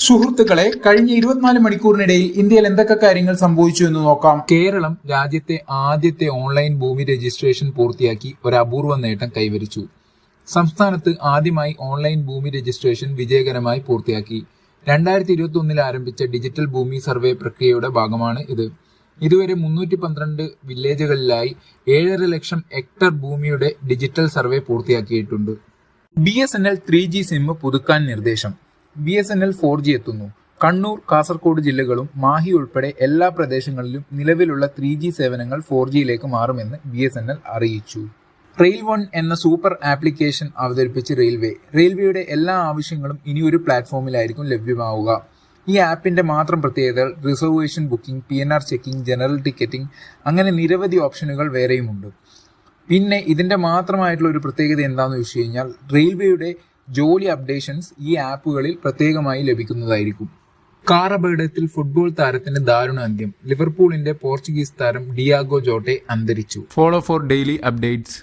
സുഹൃത്തുക്കളെ, കഴിഞ്ഞ 24 മണിക്കൂറിനിടയിൽ ഇന്ത്യയിൽ എന്തൊക്കെ കാര്യങ്ങൾ സംഭവിച്ചു എന്ന് നോക്കാം. കേരളം രാജ്യത്തെ ആദ്യത്തെ ഓൺലൈൻ ഭൂമി രജിസ്ട്രേഷൻ പൂർത്തിയാക്കി ഒരു അപൂർവ നേട്ടം കൈവരിച്ചു. സംസ്ഥാനത്ത് ആദ്യമായി ഓൺലൈൻ ഭൂമി രജിസ്ട്രേഷൻ വിജയകരമായി പൂർത്തിയാക്കി. 2021 ആരംഭിച്ച ഡിജിറ്റൽ ഭൂമി സർവേ പ്രക്രിയയുടെ ഭാഗമാണ് ഇത്. ഇതുവരെ 312 വില്ലേജുകളിലായി 7.5 ലക്ഷം ഹെക്ടർ ഭൂമിയുടെ ഡിജിറ്റൽ സർവേ പൂർത്തിയാക്കിയിട്ടുണ്ട്. BSNL 3G സിം പുതുക്കാൻ നിർദ്ദേശം. BSNL 4G എത്തുന്നു. കണ്ണൂർ, കാസർഗോഡ് ജില്ലകളും മാഹി ഉൾപ്പെടെ എല്ലാ പ്രദേശങ്ങളിലും നിലവിലുള്ള 3G സേവനങ്ങൾ 4Gയിലേക്ക് മാറുമെന്ന് BSNL അറിയിച്ചു. റെയിൽ വൺ എന്ന സൂപ്പർ ആപ്ലിക്കേഷൻ അവതരിപ്പിച്ച് റെയിൽവേയുടെ എല്ലാ ആവശ്യങ്ങളും ഇനി ഒരു പ്ലാറ്റ്ഫോമിലായിരിക്കും ലഭ്യമാവുക. ഈ ആപ്പിന്റെ മാത്രം പ്രത്യേകതകൾ reservation booking, PNR checking, general ticketing, അങ്ങനെ നിരവധി ഓപ്ഷനുകൾ വേറെയുമുണ്ട്. പിന്നെ ഇതിന്റെ മാത്രമായിട്ടുള്ള ഒരു പ്രത്യേകത എന്താണെന്ന് വെച്ച് കഴിഞ്ഞാൽ റെയിൽവേയുടെ ജോലി അപ്ഡേഷൻസ് ഈ ആപ്പുകളിൽ പ്രത്യേകമായി ലഭിക്കുന്നതായിരിക്കും. കാർ അപകടത്തിൽ ഫുട്ബോൾ താരത്തിന് ദാരുണ അന്ത്യം. ലിവർപൂളിന്റെ പോർച്ചുഗീസ് താരം ഡിയാഗോ ജോട്ടെ അന്തരിച്ചു. Follow four daily updates.